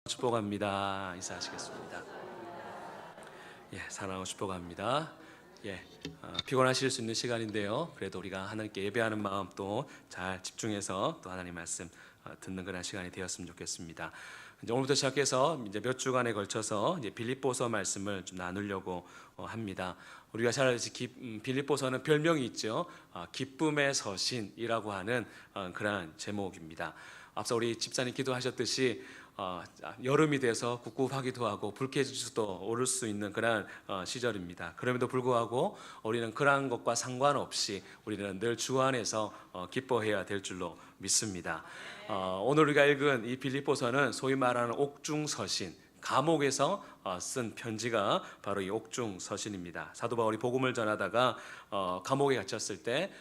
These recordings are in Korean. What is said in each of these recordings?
축복합니다. 인사하시겠습니다. 사랑하고 축복합니다. 피곤하실 수 있는 시간인데요. 그래도 우리가 하나님께 예배하는 마음 또 잘 집중해서 또 하나님 말씀 듣는 그런 시간이 되었으면 좋겠습니다. 이제 오늘부터 시작해서 이제 몇 주간에 걸쳐서 이제 빌립보서 말씀을 좀 나누려고 합니다. 우리가 잘 알듯이 빌립보서는 별명이 있죠. 기쁨의 서신이라고 하는 그러한 제목입니다. 앞서 우리 집사님 기도하셨듯이 여름이 돼서 꿉꿉하기도 하고 불쾌지수도 오를 수 있는 그런 시절입니다. 그럼에도 불구하고 우리는 그러한 것과 상관없이 우리는 늘 주 안에서 기뻐해야 될 줄로 믿습니다. 오늘 우리가 읽은 이 빌립보서는 소위 말하는 옥중서신, 감옥에서 쓴 편지가 바로 이 옥중서신입니다. 사도 바울이 복음을 전하다가 감옥에 갇혔을 때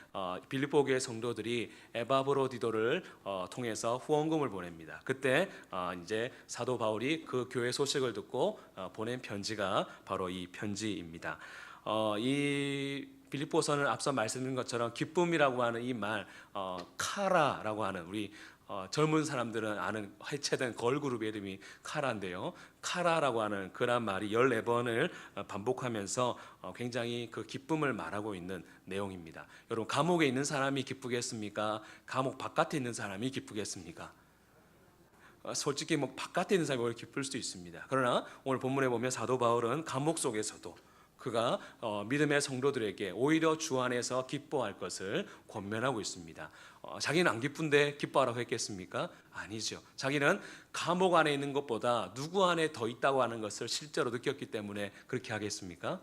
빌립보 교회 성도들이 에바브로디도를 통해서 후원금을 보냅니다. 그때 이제 사도 바울이 그 교회 소식을 듣고 보낸 편지가 바로 이 편지입니다. 이 빌립보서는 앞서 말씀드린 것처럼 기쁨이라고 하는 이 말, 카라라고 하는 우리 젊은 사람들은 아는 해체된 걸그룹의 이름이 카라인데요. 카라라고 하는 그런 말이 14번을 반복하면서 굉장히 그 기쁨을 말하고 있는 내용입니다. 여러분, 감옥에 있는 사람이 기쁘겠습니까? 감옥 바깥에 있는 사람이 기쁘겠습니까? 솔직히 바깥에 있는 사람이 오히려 기쁠 수도 있습니다. 그러나 오늘 본문에 보면 사도 바울은 감옥 속에서도 그가 믿음의 성도들에게 오히려 주 안에서 기뻐할 것을 권면하고 있습니다. 자기는 안 기쁜데 기뻐하라고 했겠습니까? 아니죠. 자기는 감옥 안에 있는 것보다 누구 안에 더 있다고 하는 것을 실제로 느꼈기 때문에 그렇게 하겠습니까?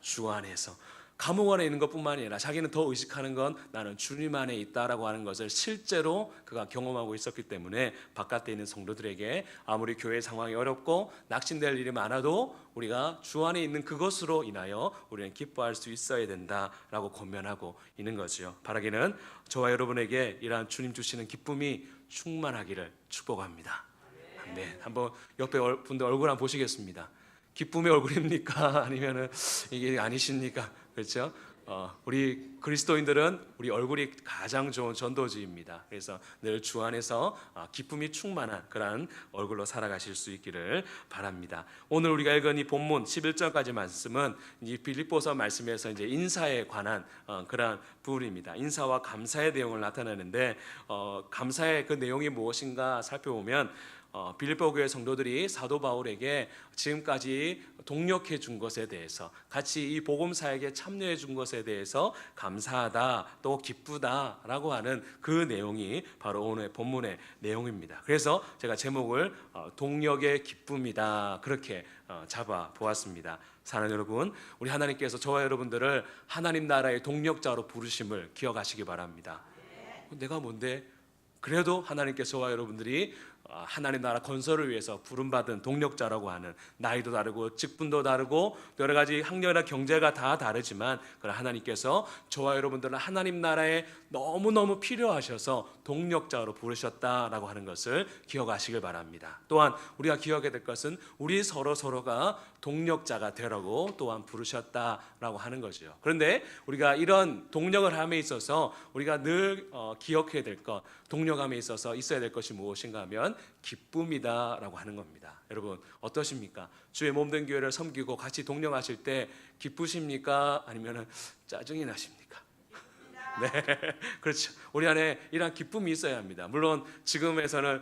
주 안에서. 감옥 안에 있는 것뿐만 아니라 자기는 더 의식하는 건 나는 주님 안에 있다라고 하는 것을 실제로 그가 경험하고 있었기 때문에 바깥에 있는 성도들에게 아무리 교회 상황이 어렵고 낙심될 일이 많아도 우리가 주 안에 있는 그것으로 인하여 우리는 기뻐할 수 있어야 된다라고 권면하고 있는 거죠. 바라기는 저와 여러분에게 이러한 주님 주시는 기쁨이 충만하기를 축복합니다. 네, 한번 옆에 분들 얼굴 한번 보시겠습니다. 기쁨의 얼굴입니까? 아니면은 이게 아니십니까? 그렇죠? 우리 그리스도인들은 우리 얼굴이 가장 좋은 전도지입니다. 그래서 늘 주 안에서 기쁨이 충만한 그런 얼굴로 살아가실 수 있기를 바랍니다. 오늘 우리가 읽은 이 본문 11절까지 말씀은 이 빌립보서 말씀에서 이제 인사에 관한 그런 부분입니다. 인사와 감사의 내용을 나타내는데 감사의 그 내용이 무엇인가 살펴보면 빌립보 교회 성도들이 사도 바울에게 지금까지 동력해 준 것에 대해서 같이 이 복음 사역에 참여해 준 것에 대해서 감사하다 또 기쁘다라고 하는 그 내용이 바로 오늘 본문의 내용입니다. 그래서 제가 제목을 동력의 기쁨이다 그렇게 잡아 보았습니다. 사랑하는 여러분, 우리 하나님께서 저와 여러분들을 하나님 나라의 동력자로 부르심을 기억하시기 바랍니다. 내가 뭔데? 그래도 하나님께서 저와 여러분들이 하나님 나라 건설을 위해서 부름받은 동력자라고 하는, 나이도 다르고 직분도 다르고 여러 가지 학력이나 경제가 다 다르지만 그러나 하나님께서 저와 여러분들은 하나님 나라에 너무너무 필요하셔서 동력자로 부르셨다라고 하는 것을 기억하시길 바랍니다. 또한 우리가 기억해야 될 것은 우리 서로가 동력자가 되라고 또한 부르셨다라고 하는 거죠. 그런데 우리가 이런 동력을 함에 있어서 우리가 늘 기억해야 될 것, 동력함에 있어서 있어야 될 것이 무엇인가 하면 기쁨이다라고 하는 겁니다. 여러분 어떠십니까? 주의 몸된 교회를 섬기고 같이 동력하실 때 기쁘십니까? 아니면 짜증이 나십니까? 네, 그렇죠. 우리 안에 이러한 기쁨이 있어야 합니다. 물론 지금에서는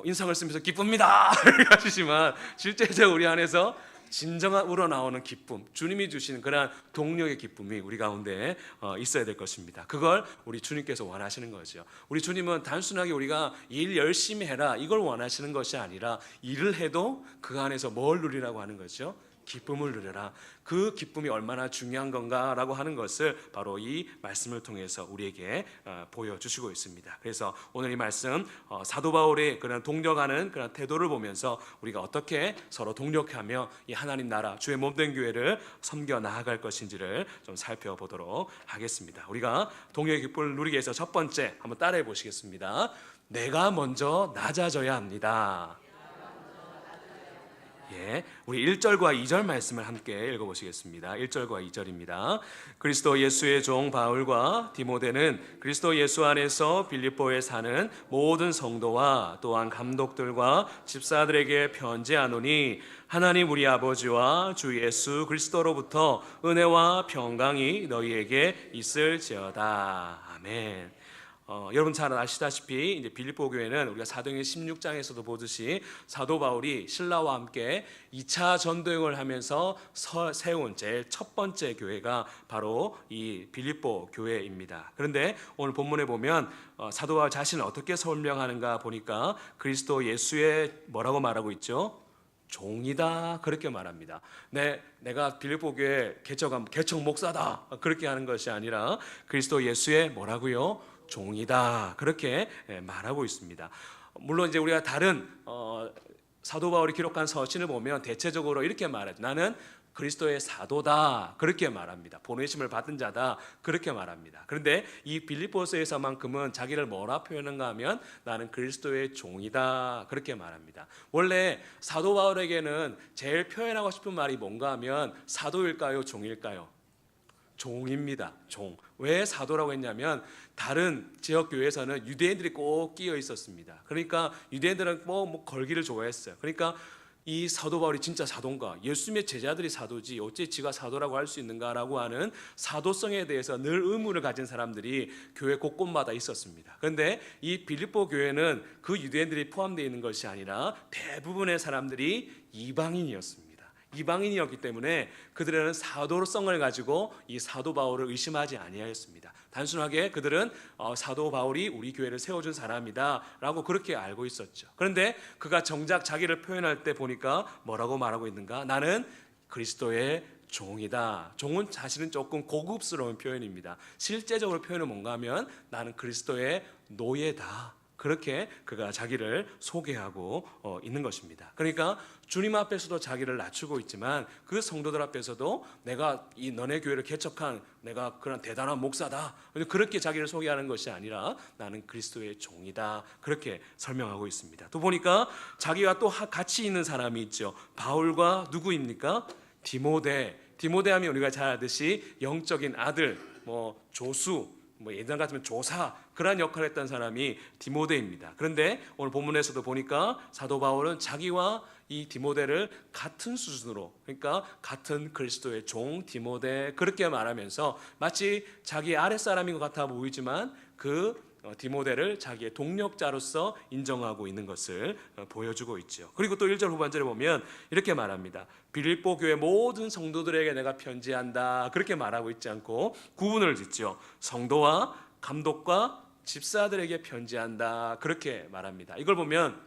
인상을 쓰면서 기쁩니다 이렇게 하시지만 실제적으로 우리 안에서 진정한 우러나오는 기쁨, 주님이 주시는 그런 동력의 기쁨이 우리 가운데 있어야 될 것입니다. 그걸 우리 주님께서 원하시는 거죠. 우리 주님은 단순하게 우리가 일 열심히 해라 이걸 원하시는 것이 아니라 일을 해도 그 안에서 뭘 누리라고 하는 거죠? 기쁨을 누려라. 그 기쁨이 얼마나 중요한 건가라고 하는 것을 바로 이 말씀을 통해서 우리에게 보여주시고 있습니다. 그래서 오늘 이 말씀 사도 바울의 그런 동력하는 그런 태도를 보면서 우리가 어떻게 서로 동력하며 이 하나님 나라 주의 몸된 교회를 섬겨 나아갈 것인지를 좀 살펴보도록 하겠습니다. 우리가 동력의 기쁨을 누리기 위해서 첫 번째 한번 따라해 보시겠습니다. 내가 먼저 낮아져야 합니다. 예, 우리 1절과 2절 말씀을 함께 읽어보시겠습니다. 1절과 2절입니다. 그리스도 예수의 종 바울과 디모데는 그리스도 예수 안에서 빌립보에 사는 모든 성도와 또한 감독들과 집사들에게 편지하노니 하나님 우리 아버지와 주 예수 그리스도로부터 은혜와 평강이 너희에게 있을지어다. 아멘. 여러분 잘 아시다시피 이제 빌립보 교회는 우리가 사도행전 16장에서도 보듯이 사도 바울이 신라와 함께 2차 전도행을 하면서 세운 제일 첫 번째 교회가 바로 이 빌립보 교회입니다. 그런데 오늘 본문에 보면 사도 바울 자신을 어떻게 설명하는가 보니까 그리스도 예수의 뭐라고 말하고 있죠? 종이다 그렇게 말합니다. 내가 빌립보 교회 개척 목사다 그렇게 하는 것이 아니라 그리스도 예수의 뭐라고요? 종이다 그렇게 말하고 있습니다. 물론 이제 우리가 다른 사도 바울이 기록한 서신을 보면 대체적으로 이렇게 말하죠. 나는 그리스도의 사도다 그렇게 말합니다. 보내심을 받은 자다 그렇게 말합니다. 그런데 이 빌립보서에서만큼은 자기를 뭐라 표현한가 하면 나는 그리스도의 종이다 그렇게 말합니다. 원래 사도 바울에게는 제일 표현하고 싶은 말이 뭔가 하면 사도일까요? 종일까요? 종입니다. 종. 왜 사도라고 했냐면 다른 지역 교회에서는 유대인들이 꼭 끼어 있었습니다. 그러니까 유대인들은 뭐 걸기를 좋아했어요. 그러니까 이 사도 바울이 진짜 사도인가? 예수님의 제자들이 사도지 어째 지가 사도라고 할 수 있는가라고 하는 사도성에 대해서 늘 의문을 가진 사람들이 교회 곳곳마다 있었습니다. 그런데 이 빌립보 교회는 그 유대인들이 포함되어 있는 것이 아니라 대부분의 사람들이 이방인이었습니다. 이방인이었기 때문에 그들은 사도성을 가지고 이 사도 바울을 의심하지 아니하였습니다. 단순하게 그들은 사도 바울이 우리 교회를 세워준 사람이다 라고 그렇게 알고 있었죠. 그런데 그가 정작 자기를 표현할 때 보니까 뭐라고 말하고 있는가? 나는 그리스도의 종이다. 종은 사실은 조금 고급스러운 표현입니다. 실제적으로 표현은 뭔가 하면 나는 그리스도의 노예다. 그렇게 그가 자기를 소개하고 있는 것입니다. 그러니까 주님 앞에서도 자기를 낮추고 있지만 그 성도들 앞에서도 내가 이 너네 교회를 개척한 내가 그런 대단한 목사다 그렇게 자기를 소개하는 것이 아니라 나는 그리스도의 종이다 그렇게 설명하고 있습니다. 또 보니까 자기가 또 같이 있는 사람이 있죠. 바울과 누구입니까? 디모데 하면 우리가 잘 알듯이 영적인 아들 조수 예전 같으면 조사 그런 역할을 했던 사람이 디모데입니다. 그런데 오늘 본문에서도 보니까 사도 바울은 자기와 이 디모데를 같은 수준으로 그러니까 같은 그리스도의 종 디모데 그렇게 말하면서 마치 자기 아랫사람인 것 같아 보이지만 그 디모데를 자기의 동력자로서 인정하고 있는 것을 보여주고 있죠. 그리고 또 1절 후반절에 보면 이렇게 말합니다. 빌립보 교회 모든 성도들에게 내가 편지한다 그렇게 말하고 있지 않고 구분을 짓죠. 성도와 감독과 집사들에게 편지한다 그렇게 말합니다. 이걸 보면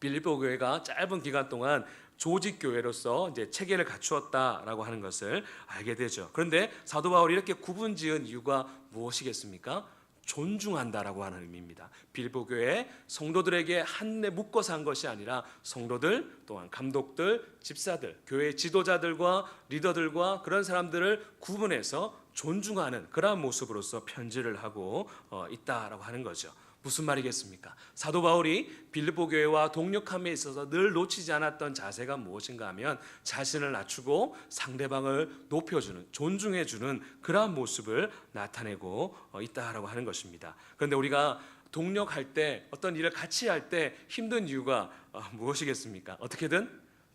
빌립보 교회가 짧은 기간 동안 조직 교회로서 이제 체계를 갖추었다라고 하는 것을 알게 되죠. 그런데 사도 바울이 이렇게 구분지은 이유가 무엇이겠습니까? 존중한다라고 하는 의미입니다. 빌립보 교회 성도들에게 한데 묶어서 한 것이 아니라 성도들 또한 감독들, 집사들, 교회 지도자들과 리더들과 그런 사람들을 구분해서 존중하는 그러한 모습으로서 편지를 하고 있다라고 하는 거죠. 무슨 말이겠습니까? 사도 바울이 빌립보 교회와 동력함에 있어서 늘 놓치지 않았던 자세가 무엇인가 하면 자신을 낮추고 상대방을 높여주는 존중해주는 그러한 모습을 나타내고 있다라고 하는 것입니다. 그런데 우리가 동력할 때 어떤 일을 같이 할 때 힘든 이유가 무엇이겠습니까? 어떻게든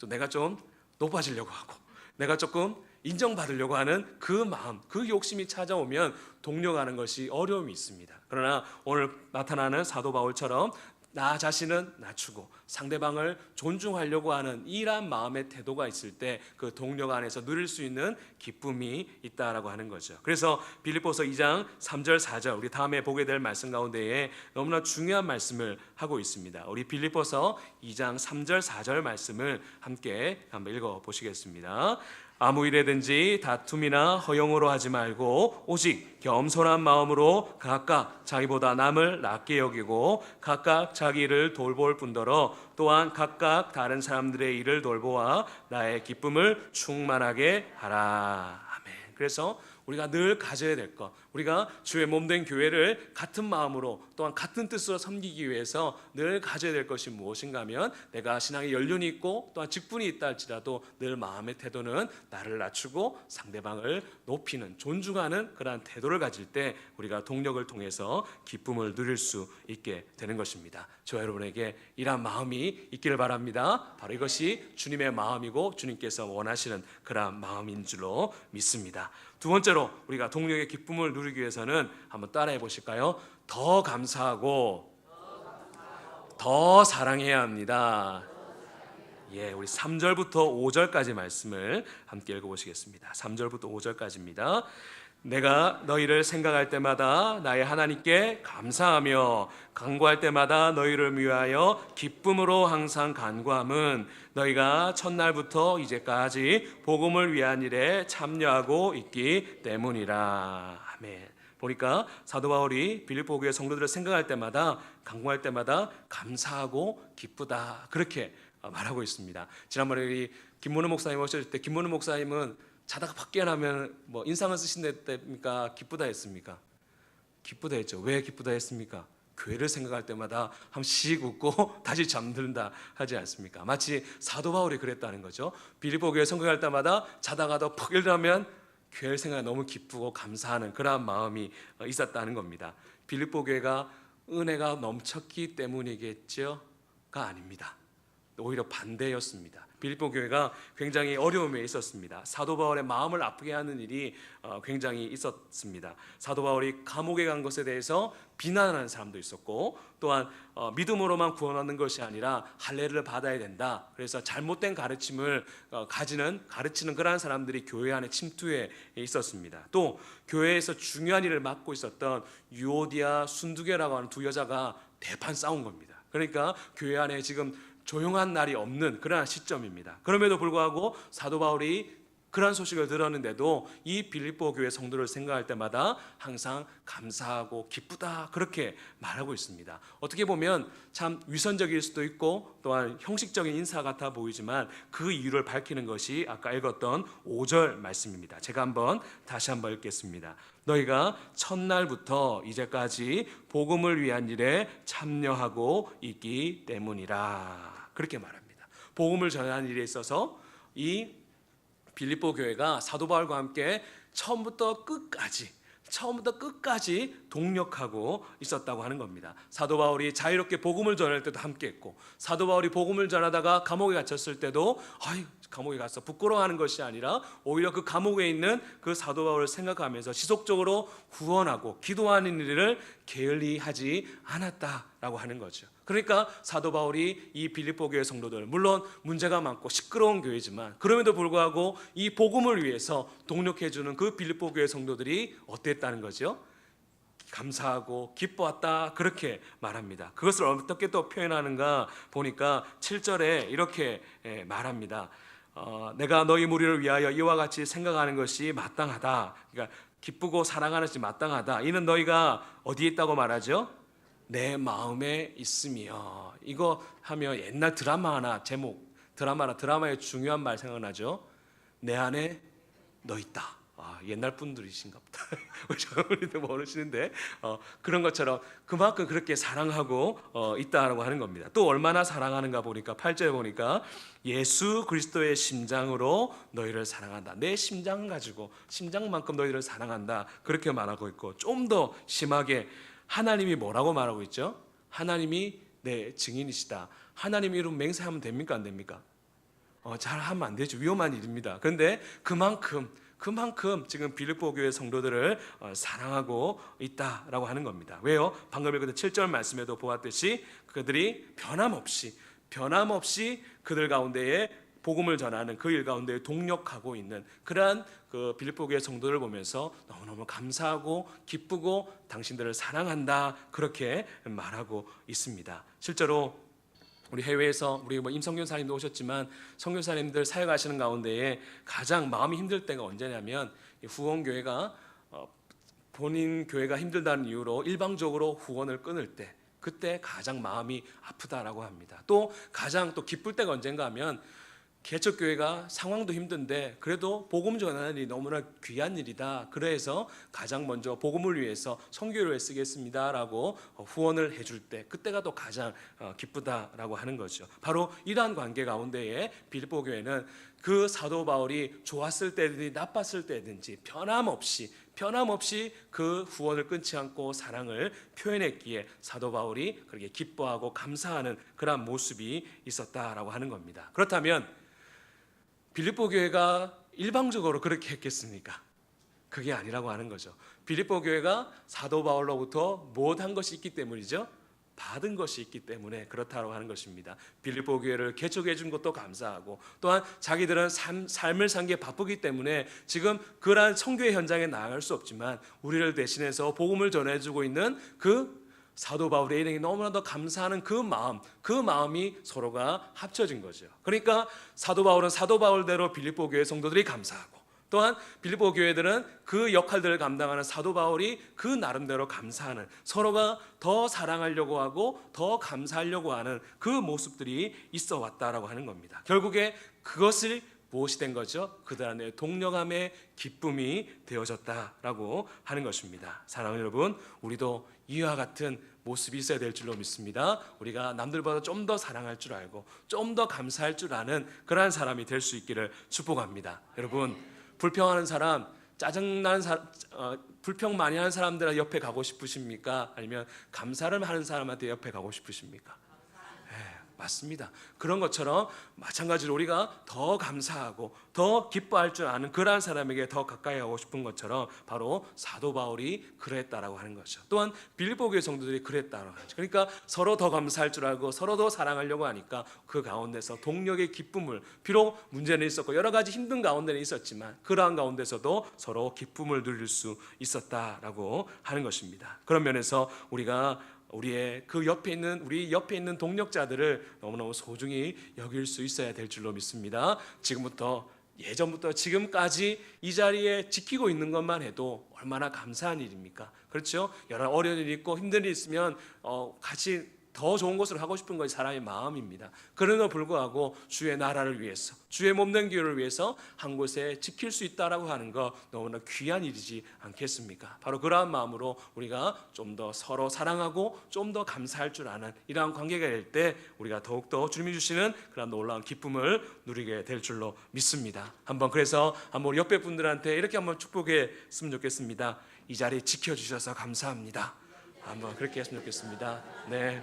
내가 좀 높아지려고 하고 내가 조금 인정받으려고 하는 그 마음, 그 욕심이 찾아오면 동력하는 것이 어려움이 있습니다. 그러나 오늘 나타나는 사도 바울처럼 나 자신은 낮추고 상대방을 존중하려고 하는 이러한 마음의 태도가 있을 때 그 동력 안에서 누릴 수 있는 기쁨이 있다라고 하는 거죠. 그래서 빌립보서 2장 3절 4절 우리 다음에 보게 될 말씀 가운데에 너무나 중요한 말씀을 하고 있습니다. 우리 빌립보서 2장 3절 4절 말씀을 함께 한번 읽어 보시겠습니다. 아무 일에든지 다툼이나 허용으로 하지 말고 오직 겸손한 마음으로 각각 자기보다 남을 낮게 여기고 각각 자기 일을 돌볼 뿐더러 또한 각각 다른 사람들의 일을 돌보아 나의 기쁨을 충만하게 하라. 아멘. 그래서 우리가 늘 가져야 될 것, 우리가 주의 몸된 교회를 같은 마음으로 또한 같은 뜻으로 섬기기 위해서 늘 가져야 될 것이 무엇인가 하면, 내가 신앙에 연륜이 있고 또한 직분이 있다 할지라도 늘 마음의 태도는 나를 낮추고 상대방을 높이는, 존중하는 그러한 태도를 가질 때 우리가 동력을 통해서 기쁨을 누릴 수 있게 되는 것입니다. 저와 여러분에게 이러한 마음이 있기를 바랍니다. 바로 이것이 주님의 마음이고 주님께서 원하시는 그러한 마음인 줄로 믿습니다. 두 번째로 우리가 동력의 기쁨을 누리기 위해서는 한번 따라해 보실까요? 더 감사하고 더 사랑해야 합니다. 예, 우리 3절부터 5절까지 말씀을 함께 읽어보시겠습니다. 3절부터 5절까지입니다. 내가 너희를 생각할 때마다 나의 하나님께 감사하며 간구할 때마다 너희를 위하여 기쁨으로 항상 간구함은 너희가 첫날부터 이제까지 복음을 위한 일에 참여하고 있기 때문이라. 아멘. 보니까 사도 바울이 빌립보 교회 성도들을 생각할 때마다, 간구할 때마다 감사하고 기쁘다, 그렇게 말하고 있습니다. 지난번에 우리 김문우 목사님 오셨을 때, 김문우 목사님은 자다가 밖 깨어나면 뭐 인상을 쓰신다니까 기쁘다 했습니까? 기쁘다 했죠. 왜 기쁘다 했습니까? 교회를 생각할 때마다 한씩 웃고 다시 잠든다 하지 않습니까? 마치 사도 바울이 그랬다는 거죠. 빌립보 교회 생각할 때마다 자다가도 푹 일어나면 교회를 생각해 너무 기쁘고 감사하는 그러한 마음이 있었다는 겁니다. 빌립보 교회가 은혜가 넘쳤기 때문이겠죠? 가 아닙니다. 오히려 반대였습니다. 빌립보 교회가 굉장히 어려움에 있었습니다. 사도 바울의 마음을 아프게 하는 일이 굉장히 있었습니다. 사도 바울이 감옥에 간 것에 대해서 비난하는 사람도 있었고, 또한 믿음으로만 구원하는 것이 아니라 할례를 받아야 된다, 그래서 잘못된 가르침을 가르치는 그러한 사람들이 교회 안에 침투해 있었습니다. 또 교회에서 중요한 일을 맡고 있었던 유오디아, 순두계라고 하는 두 여자가 대판 싸운 겁니다. 그러니까 교회 안에 지금 조용한 날이 없는 그러한 시점입니다. 그럼에도 불구하고 사도 바울이 그러한 소식을 들었는데도 이 빌립보 교회 성도를 생각할 때마다 항상 감사하고 기쁘다, 그렇게 말하고 있습니다. 어떻게 보면 참 위선적일 수도 있고 또한 형식적인 인사 같아 보이지만 그 이유를 밝히는 것이 아까 읽었던 5절 말씀입니다. 제가 다시 한번 읽겠습니다. 너희가 첫날부터 이제까지 복음을 위한 일에 참여하고 있기 때문이라, 그렇게 말합니다. 복음을 전하는 일에 있어서 이 빌립보 교회가 사도 바울과 함께 처음부터 끝까지 동력하고 있었다고 하는 겁니다. 사도 바울이 자유롭게 복음을 전할 때도 함께 했고, 사도 바울이 복음을 전하다가 감옥에 갇혔을 때도 감옥에 가서 부끄러워하는 것이 아니라 오히려 그 감옥에 있는 그 사도 바울을 생각하면서 지속적으로 후원하고 기도하는 일을 게을리하지 않았다라고 하는 거죠. 그러니까 사도 바울이 이 빌립보 교회 성도들, 물론 문제가 많고 시끄러운 교회지만 그럼에도 불구하고 이 복음을 위해서 동력해주는 그 빌립보 교회 성도들이 어땠다는 거죠? 감사하고 기뻐왔다, 그렇게 말합니다. 그것을 어떻게 또 표현하는가 보니까 7절에 이렇게 말합니다. 내가 너희 무리를 위하여 이와 같이 생각하는 것이 마땅하다. 그러니까 기쁘고 사랑하는 것이 마땅하다. 이는 너희가 어디에 있다고 말하죠? 내 마음에 있으며. 이거 하면 옛날 드라마나 드라마의 중요한 말 생각나죠? 내 안에 너 있다. 옛날 분들이신가 보다. 젊은이들 모르시는데 그런 것처럼 그만큼 그렇게 사랑하고 있다라고 하는 겁니다. 또 얼마나 사랑하는가 보니까 8절에 보니까 예수 그리스도의 심장으로 너희를 사랑한다. 내 심장 가지고, 심장만큼 너희를 사랑한다, 그렇게 말하고 있고, 좀 더 심하게 하나님이 뭐라고 말하고 있죠? 하나님이 내 증인이시다. 하나님 이름 맹세하면 됩니까, 안 됩니까? 잘 하면 안 되죠. 위험한 일입니다. 그런데 그만큼 지금 빌립보 교회 성도들을 사랑하고 있다라고 하는 겁니다. 왜요? 방금 읽은 7절 말씀에도 보았듯이 그들이 변함없이 그들 가운데에 복음을 전하는 그 일 가운데 동력하고 있는 그러한 그 빌립보 교회 성도를 보면서 너무너무 감사하고 기쁘고 당신들을 사랑한다, 그렇게 말하고 있습니다. 실제로 우리 해외에서 우리 임성교사님도 오셨지만 선교사님들 사역하시는 가운데에 가장 마음이 힘들 때가 언제냐면 후원교회가 본인 교회가 힘들다는 이유로 일방적으로 후원을 끊을 때, 그때 가장 마음이 아프다라고 합니다. 또 가장 기쁠 때가 언젠가 하면 개척교회가 상황도 힘든데 그래도 복음 전하는 일이 너무나 귀한 일이다. 그래서 가장 먼저 복음을 위해서 선교를 쓰겠습니다라고 후원을 해줄 때 그때가 또 가장 기쁘다라고 하는 거죠. 바로 이러한 관계 가운데에 빌립보 교회는 그 사도 바울이 좋았을 때든지 나빴을 때든지 변함없이 그 후원을 끊지 않고 사랑을 표현했기에 사도 바울이 그렇게 기뻐하고 감사하는 그런 모습이 있었다라고 하는 겁니다. 그렇다면 빌립보 교회가 일방적으로 그렇게 했겠습니까? 그게 아니라고 하는 거죠. 빌립보 교회가 사도 바울로부터 못한 것이 있기 때문이죠. 받은 것이 있기 때문에 그렇다고 하는 것입니다. 빌립보 교회를 개척해 준 것도 감사하고 또한 자기들은 삶을 산 게 바쁘기 때문에 지금 그러한 선교의 현장에 나아갈 수 없지만 우리를 대신해서 복음을 전해주고 있는 그 사도 바울의 일행이 너무나도 감사하는 그 마음이 서로가 합쳐진 거죠. 그러니까 사도 바울은 사도 바울대로 빌립보 교회 성도들이 감사하고 또한 빌립보 교회들은 그 역할들을 감당하는 사도 바울이 그 나름대로 감사하는, 서로가 더 사랑하려고 하고 더 감사하려고 하는 그 모습들이 있어 왔다라고 하는 겁니다. 결국에 그것을 무엇이 된 거죠? 그들 안에 동력함의 기쁨이 되어졌다라고 하는 것입니다. 사랑하는 여러분, 우리도 이와 같은 모습이 있어야 될 줄로 믿습니다. 우리가 남들보다 좀 더 사랑할 줄 알고 좀 더 감사할 줄 아는 그러한 사람이 될 수 있기를 축복합니다. 여러분, 불평하는 사람, 짜증나는 사람, 불평 많이 하는 사람들 옆에 가고 싶으십니까? 아니면 감사를 하는 사람한테 옆에 가고 싶으십니까? 맞습니다. 그런 것처럼 마찬가지로 우리가 더 감사하고 더 기뻐할 줄 아는 그러한 사람에게 더 가까이 하고 싶은 것처럼 바로 사도 바울이 그랬다라고 하는 거죠. 또한 빌립보 교회 성도들이 그랬다라고 하죠. 그러니까 서로 더 감사할 줄 알고 서로 더 사랑하려고 하니까 그 가운데서 동력의 기쁨을, 비록 문제는 있었고 여러 가지 힘든 가운데는 있었지만 그러한 가운데서도 서로 기쁨을 누릴 수 있었다라고 하는 것입니다. 그런 면에서 우리가 우리 옆에 있는 동력자들을 너무너무 소중히 여길 수 있어야 될 줄로 믿습니다. 예전부터 지금까지 이 자리에 지키고 있는 것만 해도 얼마나 감사한 일입니까? 그렇죠? 여러 어려운 일이 있고 힘든 일이 있으면 같이 더 좋은 것을 하고 싶은 것이 사람의 마음입니다. 그럼에도 불구하고 주의 나라를 위해서, 주의 몸된 교회를 위해서 한 곳에 지킬 수 있다라고 하는 거 너무나 귀한 일이지 않겠습니까? 바로 그러한 마음으로 우리가 좀 더 서로 사랑하고 좀 더 감사할 줄 아는 이러한 관계가 될 때 우리가 더욱더 주님이 주시는 그런 놀라운 기쁨을 누리게 될 줄로 믿습니다. 그래서 한번 옆에 분들한테 이렇게 한번 축복했으면 좋겠습니다. 이 자리 지켜주셔서 감사합니다. 한번 그렇게 했으면 좋겠습니다. 네.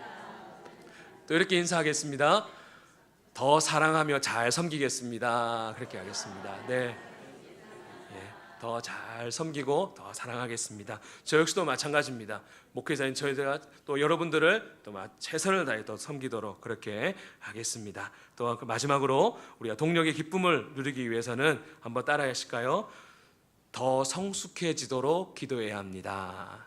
또 이렇게 인사하겠습니다. 더 사랑하며 잘 섬기겠습니다. 그렇게 하겠습니다. 네. 더 잘 섬기고 더 사랑하겠습니다. 저 역시도 마찬가지입니다. 목회자인 저희가 또 여러분들을 또 최선을 다해 더 섬기도록 그렇게 하겠습니다. 또 마지막으로 우리가 동력의 기쁨을 누리기 위해서는 한번 따라해 하실까요? 더 성숙해지도록 기도해야 합니다.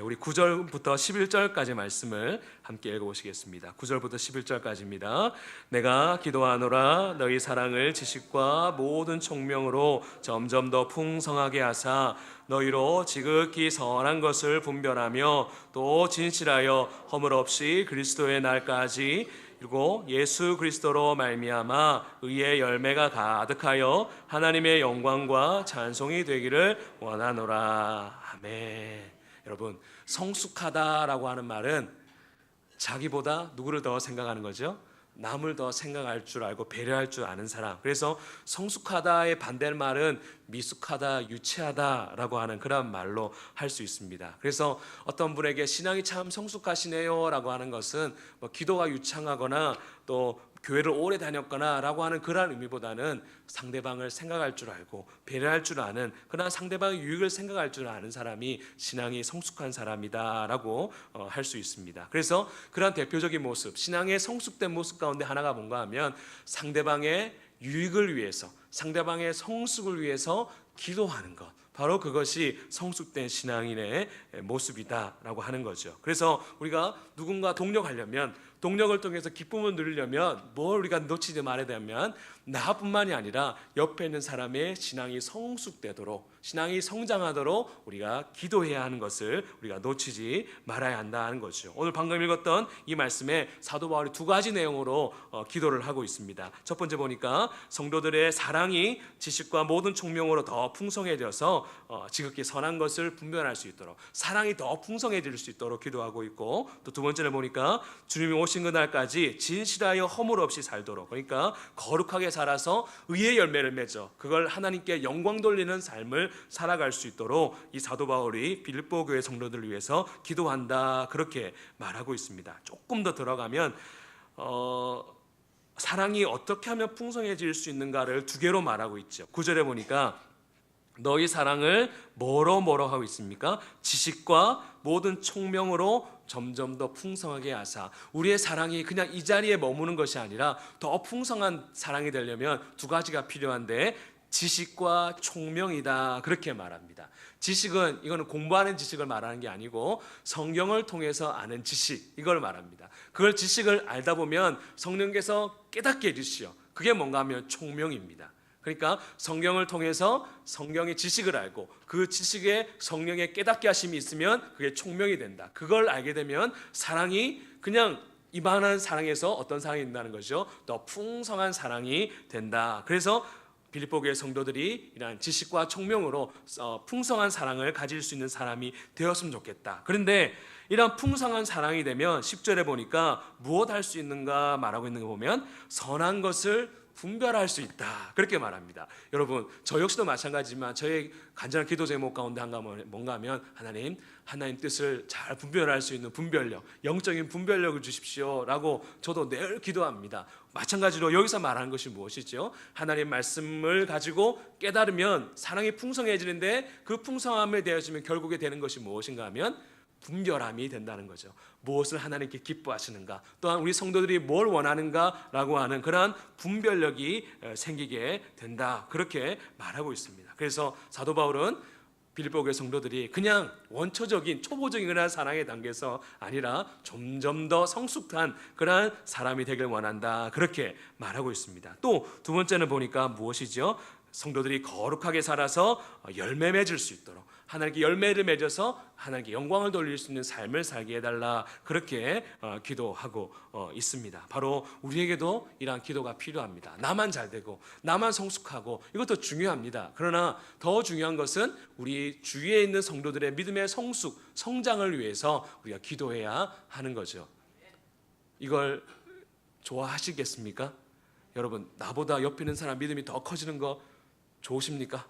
우리 9절부터 11절까지 말씀을 함께 읽어보시겠습니다. 9절부터 11절까지입니다. 내가 기도하노라 너희 사랑을 지식과 모든 총명으로 점점 더 풍성하게 하사 너희로 지극히 선한 것을 분별하며 또 진실하여 허물 없이 그리스도의 날까지 그리고 예수 그리스도로 말미암아 의의 열매가 가득하여 하나님의 영광과 찬송이 되기를 원하노라. 아멘. 여러분, 성숙하다라고 하는 말은 자기보다 누구를 더 생각하는 거죠? 남을 더 생각할 줄 알고 배려할 줄 아는 사람. 그래서 성숙하다의 반대말은 미숙하다, 유치하다라고 하는 그런 말로 할 수 있습니다. 그래서 어떤 분에게 신앙이 참 성숙하시네요 라고 하는 것은 기도가 유창하거나 또 교회를 오래 다녔거나 라고 하는 그런 의미보다는 상대방을 생각할 줄 알고 배려할 줄 아는, 그러나 상대방의 유익을 생각할 줄 아는 사람이 신앙이 성숙한 사람이다 라고 할 수 있습니다. 그래서 그런 대표적인 모습, 신앙의 성숙된 모습 가운데 하나가 뭔가 하면 상대방의 유익을 위해서, 상대방의 성숙을 위해서 기도하는 것, 바로 그것이 성숙된 신앙인의 모습이다라고 하는 거죠. 그래서 우리가 누군가 동력하려면 동력을 통해서 기쁨을 누리려면 뭘 우리가 놓치지 말아야 되면 나뿐만이 아니라 옆에 있는 사람의 신앙이 성숙되도록, 신앙이 성장하도록 우리가 기도해야 하는 것을 우리가 놓치지 말아야 한다는 거죠. 오늘 방금 읽었던 이 말씀에 사도 바울이 두 가지 내용으로 기도를 하고 있습니다. 첫 번째 보니까 성도들의 사랑이 지식과 모든 총명으로 더 풍성해져서 지극히 선한 것을 분별할 수 있도록, 사랑이 더 풍성해질 수 있도록 기도하고 있고, 또 두 번째를 보니까 주님이 오신 그날까지 진실하여 허물 없이 살도록, 그러니까 거룩하게 살아서 의의 열매를 맺어 그걸 하나님께 영광 돌리는 삶을 살아갈 수 있도록 이 사도 바울이 빌립보 교회 성도들을 위해서 기도한다, 그렇게 말하고 있습니다. 조금 더 들어가면 사랑이 어떻게 하면 풍성해질 수 있는가를 두 개로 말하고 있죠. 9절에 보니까 너희 사랑을 뭐로 하고 있습니까? 지식과 모든 총명으로 점점 더 풍성하게 하사. 우리의 사랑이 그냥 이 자리에 머무는 것이 아니라 더 풍성한 사랑이 되려면 두 가지가 필요한데 지식과 총명이다, 그렇게 말합니다. 지식은, 이거는 공부하는 지식을 말하는 게 아니고 성경을 통해서 아는 지식, 이걸 말합니다. 그걸 지식을 알다 보면 성령께서 깨닫게 해주시오. 그게 뭔가 하면 총명입니다. 그러니까 성경을 통해서 성경의 지식을 알고 그 지식에 성령의 깨닫게 하심이 있으면 그게 총명이 된다. 그걸 알게 되면 사랑이 그냥 이만한 사랑에서 어떤 사랑이 된다는 거죠. 더 풍성한 사랑이 된다. 그래서 빌립보 교회 성도들이 이러한 지식과 총명으로 풍성한 사랑을 가질 수 있는 사람이 되었으면 좋겠다. 그런데 이러한 풍성한 사랑이 되면 10절에 보니까 무엇 할 수 있는가 말하고 있는 거 보면 선한 것을 분별할 수 있다, 그렇게 말합니다. 여러분, 저 역시도 마찬가지지만 저의 간절한 기도 제목 가운데 뭔가 하면 하나님 뜻을 잘 분별할 수 있는 분별력, 영적인 분별력을 주십시오 라고 저도 늘 기도합니다. 마찬가지로 여기서 말하는 것이 무엇이죠? 하나님 말씀을 가지고 깨달으면 사랑이 풍성해지는데 그 풍성함에 대해지면 결국에 되는 것이 무엇인가 하면 분별함이 된다는 거죠. 무엇을 하나님께 기뻐하시는가, 또한 우리 성도들이 뭘 원하는가라고 하는 그러한 분별력이 생기게 된다, 그렇게 말하고 있습니다. 그래서 사도 바울은 빌립보 교회 성도들이 그냥 원초적인 초보적인 그러한 사랑의 단계에서 아니라 점점 더 성숙한 그러한 사람이 되길 원한다, 그렇게 말하고 있습니다. 또 두 번째는 보니까 무엇이죠? 성도들이 거룩하게 살아서 열매 맺을 수 있도록, 하나님께 열매를 맺어서 하나님께 영광을 돌릴 수 있는 삶을 살게 해달라, 그렇게 기도하고 있습니다. 바로 우리에게도 이러한 기도가 필요합니다. 나만 잘되고 나만 성숙하고 이것도 중요합니다. 그러나 더 중요한 것은 우리 주위에 있는 성도들의 믿음의 성장을 위해서 우리가 기도해야 하는 거죠. 이걸 좋아하시겠습니까? 여러분, 나보다 옆에 있는 사람 믿음이 더 커지는 거 좋으십니까?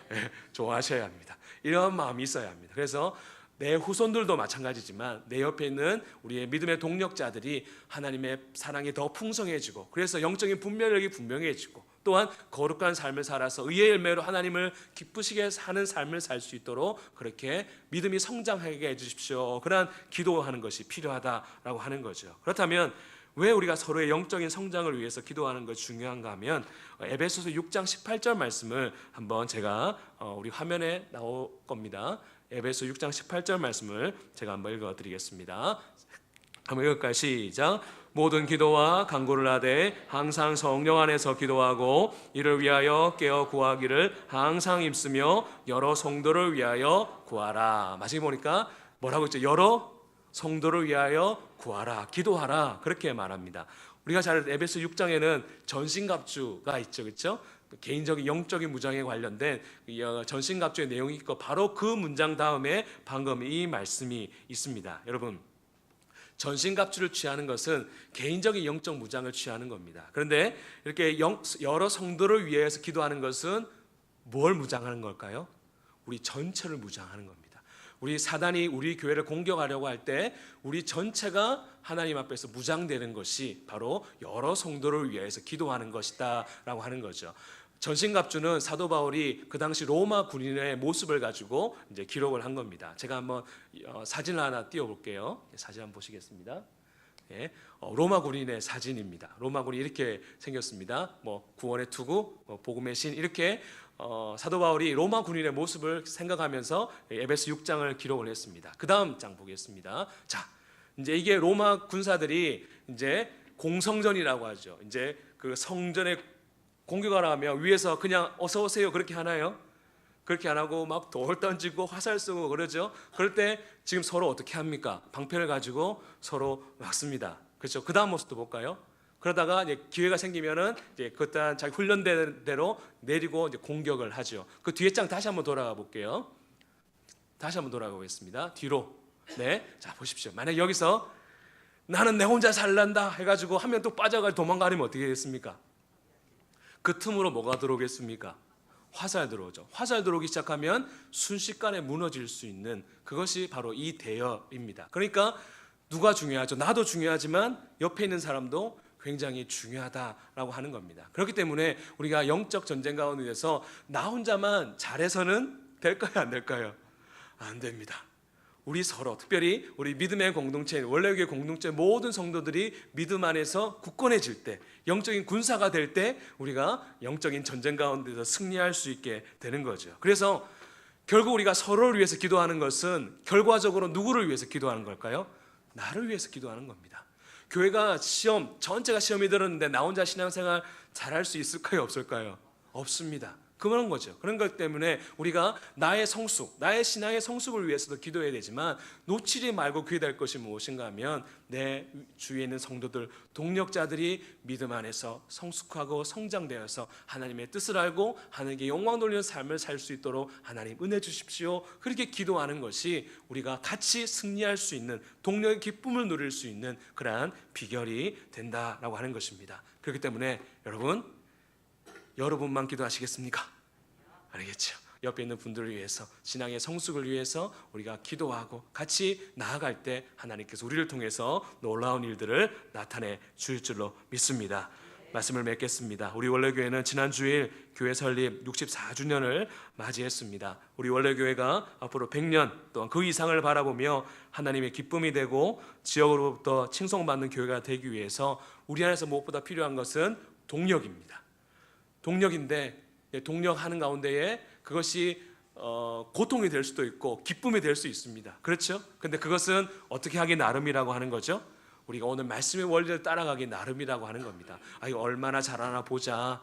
네, 좋아하셔야 합니다. 이런 마음이 있어야 합니다. 그래서 내 후손들도 마찬가지지만 내 옆에 있는 우리의 믿음의 동력자들이 하나님의 사랑이 더 풍성해지고, 그래서 영적인 분별력이 분명해지고, 또한 거룩한 삶을 살아서 의의 열매로 하나님을 기쁘시게 사는 삶을 살 수 있도록 그렇게 믿음이 성장하게 해주십시오, 그러한 기도하는 것이 필요하다라고 하는 거죠. 그렇다면 왜 우리가 서로의 영적인 성장을 위해서 기도하는 것이 중요한가 하면 에베소서 6장 18절 말씀을 한번 제가 우리 화면에 나올 겁니다. 에베소 6장 18절 말씀을 제가 한번 읽어드리겠습니다. 한번 읽을까요? 시작. 모든 기도와 간구를 하되 항상 성령 안에서 기도하고 이를 위하여 깨어 구하기를 항상 힘쓰며 여러 성도를 위하여 구하라. 마지막에 보니까 뭐라고 했죠? 여러 성도를 위하여 구하라, 기도하라, 그렇게 말합니다. 우리가 잘 에베소 6장에는 전신갑주가 있죠, 그렇죠? 개인적인 영적인 무장에 관련된 전신갑주의 내용이 있고, 바로 그 문장 다음에 방금 이 말씀이 있습니다. 여러분, 전신갑주를 취하는 것은 개인적인 영적 무장을 취하는 겁니다. 그런데 이렇게 여러 성도를 위해서 기도하는 것은 뭘 무장하는 걸까요? 우리 전체를 무장하는 겁니다. 우리 사단이 우리 교회를 공격하려고 할 때 우리 전체가 하나님 앞에서 무장되는 것이 바로 여러 성도를 위해서 기도하는 것이다 라고 하는 거죠. 전신갑주는 사도 바울이 그 당시 로마 군인의 모습을 가지고 이제 기록을 한 겁니다. 제가 한번 사진을 하나 띄워볼게요. 사진 한번 보시겠습니다. 예, 로마 군인의 사진입니다. 로마 군이 이렇게 생겼습니다. 구원의 투구, 복음의 신, 이렇게 사도 바울이 로마 군인의 모습을 생각하면서 에베소 6장을 기록을 했습니다. 그 다음 장 보겠습니다. 자, 이제 이게 로마 군사들이 이제 공성전이라고 하죠. 이제 그 성전에 공격을 하면 위에서 그냥 어서 오세요 그렇게 하나요? 그렇게 안 하고 막 돌 던지고 화살 쏘고 그러죠. 그럴 때 지금 서로 어떻게 합니까? 방패를 가지고 서로 막습니다. 그렇죠? 그 다음 모습도 볼까요? 그러다가 이제 기회가 생기면은 이제 그딴 자기 훈련된 대로 내리고 이제 공격을 하죠. 그 뒤에 장 다시 한번 돌아가 볼게요. 다시 한번 돌아가 보겠습니다. 뒤로. 네, 자 보십시오. 만약 여기서 나는 내 혼자 살란다 해가지고 한 명 또 빠져가 도망가려면 어떻게 되겠습니까? 그 틈으로 뭐가 들어오겠습니까? 화살 들어오죠. 화살 들어오기 시작하면 순식간에 무너질 수 있는 그것이 바로 이 대여입니다. 그러니까 누가 중요하죠? 나도 중요하지만 옆에 있는 사람도 굉장히 중요하다라고 하는 겁니다. 그렇기 때문에 우리가 영적 전쟁 가운데서 나 혼자만 잘해서는 될까요? 안 될까요? 안 됩니다. 우리 서로 특별히 우리 믿음의 공동체, 원래교회 공동체 모든 성도들이 믿음 안에서 굳건해질 때, 영적인 군사가 될 때 우리가 영적인 전쟁 가운데서 승리할 수 있게 되는 거죠. 그래서 결국 우리가 서로를 위해서 기도하는 것은 결과적으로 누구를 위해서 기도하는 걸까요? 나를 위해서 기도하는 겁니다. 교회가 전체가 시험이 들었는데 나 혼자 신앙생활 잘할 수 있을까요? 없을까요? 없습니다. 그런 거죠. 그런 것 때문에 우리가 나의 성숙, 나의 신앙의 성숙을 위해서도 기도해야 되지만 놓치지 말고 기도할 것이 무엇인가 하면 내 주위에 있는 성도들, 동력자들이 믿음 안에서 성숙하고 성장되어서 하나님의 뜻을 알고 하나님께 영광 돌리는 삶을 살 수 있도록 하나님 은혜 주십시오. 그렇게 기도하는 것이 우리가 같이 승리할 수 있는 동력의 기쁨을 누릴 수 있는 그러한 비결이 된다라고 하는 것입니다. 그렇기 때문에 여러분만 기도하시겠습니까? 알겠죠? 옆에 있는 분들을 위해서 신앙의 성숙을 위해서 우리가 기도하고 같이 나아갈 때 하나님께서 우리를 통해서 놀라운 일들을 나타내 주실 줄로 믿습니다. 말씀을 맺겠습니다. 우리 원래교회는 지난 주일 교회 설립 64주년을 맞이했습니다. 우리 원래교회가 앞으로 100년 또한 그 이상을 바라보며 하나님의 기쁨이 되고 지역으로부터 칭송받는 교회가 되기 위해서 우리 안에서 무엇보다 필요한 것은 동력입니다. 동력인데 동력하는 가운데에 그것이 고통이 될 수도 있고 기쁨이 될 수 있습니다. 그렇죠? 근데 그것은 어떻게 하기 나름이라고 하는 거죠? 우리가 오늘 말씀의 원리를 따라가기 나름이라고 하는 겁니다. 이거 얼마나 잘하나 보자.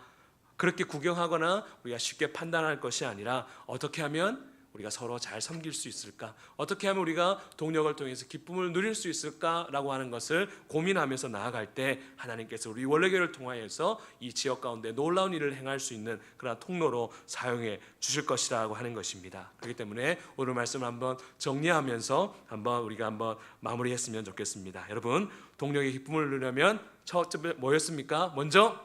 그렇게 구경하거나 우리가 쉽게 판단할 것이 아니라 어떻게 하면 우리가 서로 잘 섬길 수 있을까? 어떻게 하면 우리가 동력을 통해서 기쁨을 누릴 수 있을까라고 하는 것을 고민하면서 나아갈 때 하나님께서 우리 원래교회를 통하여서 이 지역 가운데 놀라운 일을 행할 수 있는 그런 통로로 사용해 주실 것이라고 하는 것입니다. 그렇기 때문에 오늘 말씀을 한번 정리하면서 우리가 마무리했으면 좋겠습니다. 여러분, 동력의 기쁨을 누리려면 첫째 뭐였습니까? 먼저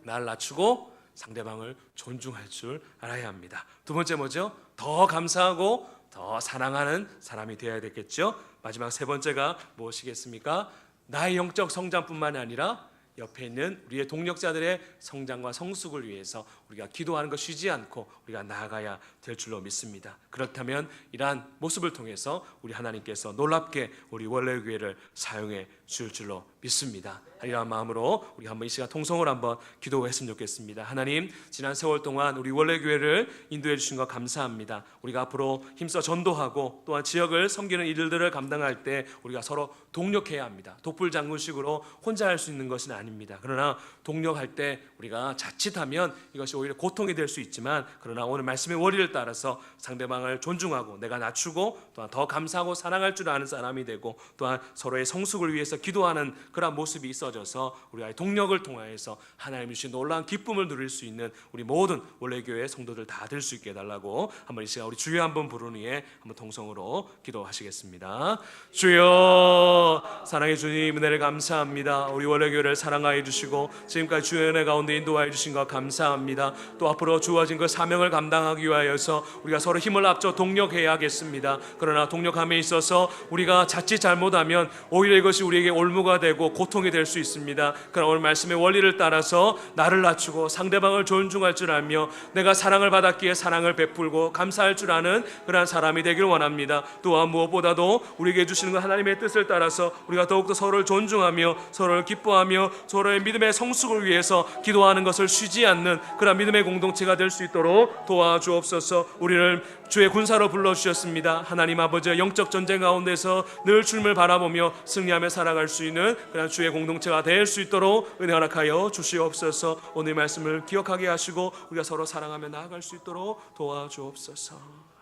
나를 낮추고 상대방을 존중할 줄 알아야 합니다. 두 번째 뭐죠? 더 감사하고 더 사랑하는 사람이 되어야 되겠죠. 마지막 세 번째가 무엇이겠습니까? 나의 영적 성장뿐만 아니라 옆에 있는 우리의 동력자들의 성장과 성숙을 위해서 우리가 기도하는 것 쉬지 않고 우리가 나아가야 될 줄로 믿습니다. 그렇다면 이러한 모습을 통해서 우리 하나님께서 놀랍게 우리 원래교회를 사용해 주실 줄로 믿습니다. 이러한 마음으로 우리 한번 이 시간 통성을 한번 기도했으면 좋겠습니다. 하나님, 지난 세월 동안 우리 원래교회를 인도해 주신 것 감사합니다. 우리가 앞으로 힘써 전도하고 또한 지역을 섬기는 일들을 감당할 때 우리가 서로 동력해야 합니다. 독불장군식으로 혼자 할 수 있는 것은 아닙니다. 그러나 동력할 때 우리가 자칫하면 이것이 오히려 고통이 될 수 있지만, 그러나 오늘 말씀의 원리를 따라서 상대방을 존중하고 내가 낮추고 또한 더 감사하고 사랑할 줄 아는 사람이 되고 또한 서로의 성숙을 위해서 기도하는 그런 모습이 있어져서 우리가 동력을 통하여서 하나님 주신 놀라운 기쁨을 누릴 수 있는 우리 모든 원래교회 성도들 다 될 수 있게 해달라고 한번 이 시간 우리 주여 한번 부르는 후에 한번 동성으로 기도하시겠습니다. 주여, 사랑의 주님 은혜를 감사합니다. 우리 원래교회를 사랑하여 주시고 지금까지 주의 은혜 가운데 인도하여 주신 것 감사합니다. 또 앞으로 주어진 그 사명을 감당하기 위하여서 우리가 서로 힘을 합쳐 동력해야 하겠습니다. 그러나 동력함에 있어서 우리가 자칫 잘못하면 오히려 이것이 우리에게 올무가 되고 고통이 될 수 있습니다. 그러나 오늘 말씀의 원리를 따라서 나를 낮추고 상대방을 존중할 줄 알며 내가 사랑을 받았기에 사랑을 베풀고 감사할 줄 아는 그러한 사람이 되기를 원합니다. 또한 무엇보다도 우리에게 주시는 그 하나님의 뜻을 따라서 우리가 더욱더 서로를 존중하며 서로를 기뻐하며 서로의 믿음의 성숙을 위해서 기도하는 것을 쉬지 않는 그런 귀한 믿음의 공동체가 될 수 있도록 도와주옵소서. 우리를 주의 군사로 불러주셨습니다. 하나님 아버지, 영적 전쟁 가운데서 늘 주님을 바라보며 승리하며 살아갈 수 있는 그런 주의 공동체가 될 수 있도록 은혜 허락하여 주시옵소서. 오늘 말씀을 기억하게 하시고 우리가 서로 사랑하며 나아갈 수 있도록 도와주옵소서.